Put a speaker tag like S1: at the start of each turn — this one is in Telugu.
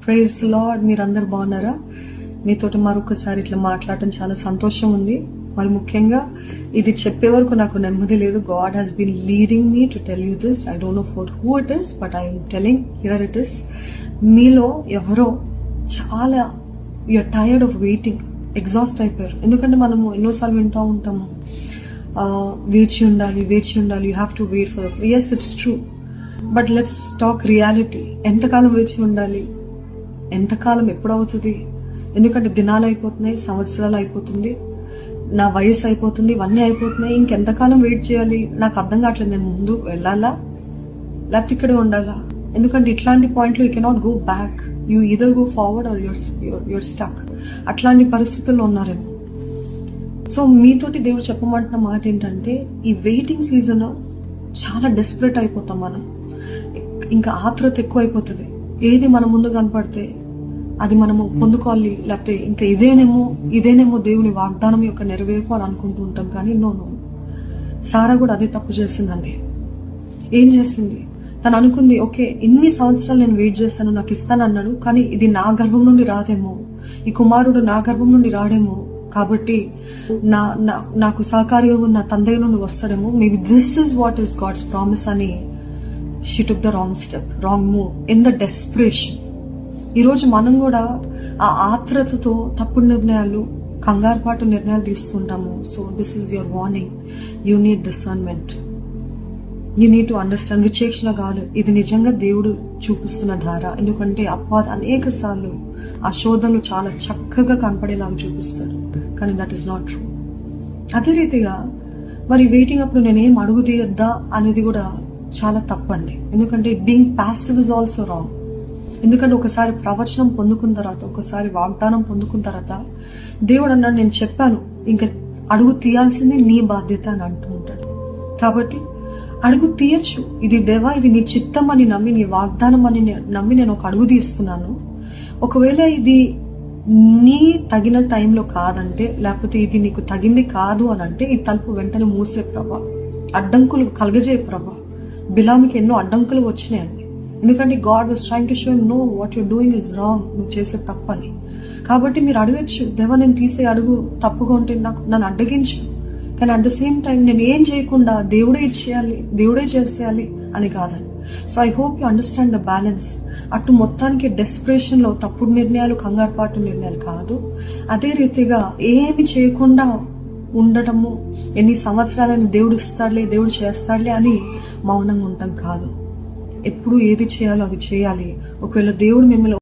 S1: Praise lord. మీరందరు బాగున్నారా? మీతోటి మరొకసారి ఇట్లా మాట్లాడటం చాలా సంతోషం ఉంది. మరి ముఖ్యంగా ఇది చెప్పే వరకు నాకు నెమ్మది లేదు. God has been leading me to tell you this. I don't know for who it is, but I'm telling here it is. మీలో ఎవరో చాలా you're tired of waiting, exhaust అయిపోయారు. ఎందుకంటే మనము ఎన్నోసార్లు వింటూ ఉంటాము, వేచి ఉండాలి, you have to wait for the. Yes, it's true, but let's talk reality. ఎంతకాలం వేచి ఉండాలి? ఎంతకాలం ఎప్పుడవుతుంది? ఎందుకంటే దినాలు అయిపోతున్నాయి, సంవత్సరాలు అయిపోతుంది, నా వయసు అయిపోతుంది, ఇవన్నీ అయిపోతున్నాయి. ఇంకెంతకాలం వెయిట్ చేయాలి? నాకు అర్థం కావట్లేదు. నేను ముందు వెళ్ళాలా లేకపోతే ఇక్కడే ఉండాలా? ఎందుకంటే ఇట్లాంటి పాయింట్లో you cannot go back. You either go forward are your stuck. అట్లాంటి పరిస్థితుల్లో ఉన్నారేమో. సో మీతోటి దేవుడు చెప్పమంటున్న మాట ఏంటంటే, ఈ వెయిటింగ్ సీజన్ చాలా డెస్పరేట్ అయిపోతాం మనం. ఇంకా ఆత్రత ఎక్కువ అయిపోతుంది. ఏది మన ముందు కనపడితే అది మనము పొందుకోవాలి, లేకపోతే ఇంకా ఇదేనేమో దేవుని వాగ్దానం యొక్క నెరవేర్పు అని అనుకుంటూ ఉంటాం. కానీ నో, సారా కూడా అదే తప్పు చేసిందండి. ఏం చేసింది? తను అనుకుంది, ఓకే ఇన్ని సంవత్సరాలు నేను వెయిట్ చేశాను, నాకు ఇస్తానన్నాడు, కానీ ఇది నా గర్భం నుండి రాదేమో, ఈ కుమారుడు నా గర్భం నుండి రాడేమో, కాబట్టి నాకు సహకారిగా ఉన్న తండ్రి నుండి వస్తాడేమో, maybe this is what is God's promise అని she took the wrong step, wrong move in the desperation. ఈరోజు మనం కూడా ఆ ఆత్రతతో తప్పుడు నిర్ణయాలు, కంగారుపాటు నిర్ణయాలు తీసుకుంటాము. So this is your warning. You need discernment, you need to understand. విచేక్షణ కాదు, ఇది నిజంగా దేవుడు చూపిస్తున్న ధార. ఎందుకంటే అపవాది అనేక సార్లు ఆ శోధనలు చాలా చక్కగా కనపడేలాగా చూపిస్తాడు, కానీ దట్ ఈస్ నాట్ ట్రూ. అదే రీతిగా మరి వెయిటింగ్ అప్పుడు నేనేం అడుగు తీయొద్దా అనేది కూడా చాలా తప్పండి. ఎందుకంటే being passive is also wrong. ఎందుకంటే ఒకసారి ప్రవచనం పొందుకున్న తర్వాత, ఒకసారి వాగ్దానం పొందుకున్న తర్వాత దేవుడు అన్నాడు, నేను చెప్పాను, ఇంకా అడుగు తీయాల్సింది నీ బాధ్యత అని అంటూ ఉంటాడు. కాబట్టి అడుగు తీయచ్చు. ఇది దేవా, ఇది నీ చిత్తం అని నమ్మి, నీ వాగ్దానం అని నమ్మి నేను ఒక అడుగు తీస్తున్నాను. ఒకవేళ ఇది నీ తగిన టైంలో కాదంటే, లేకపోతే ఇది నీకు తగింది కాదు అని అంటే, ఈ తలుపు వెంటనే మూసే ప్రభా, అడ్డంకులు కలగజే ప్రభా. బిలామికి ఎన్నో అడ్డంకులు వచ్చినాయండి. ఎందుకంటే God was trying to show know what you're doing is wrong, నువ్వు చేసే తప్పని. కాబట్టి మీరు అడగచ్చు, దేవా నేను తీసే అడుగు తప్పుగా ఉంటే నన్ను అడ్డగించు, కానీ అట్ ద సేమ్ టైం నేను ఏం చేయకుండా దేవుడే ఇచ్చేయాలి, దేవుడే చేసేయాలి అని కాదని. So I hope you understand the balance. అటు మొత్తానికి డెస్పరేషన్ లో తప్పుడు నిర్ణయాలు, కంగారుపాటు నిర్ణయాలు కాదు. అదే రీతిగా ఏమి చేయకుండా ఉండటము, ఎన్ని సంవత్సరాలని దేవుడు ఇస్తాడులే, దేవుడు చేస్తాడులే అని మౌనంగా ఉండటం కాదు. ఎప్పుడు ఏది చేయాలో అది చేయాలి. ఒకవేళ దేవుడు మిమ్మల్ని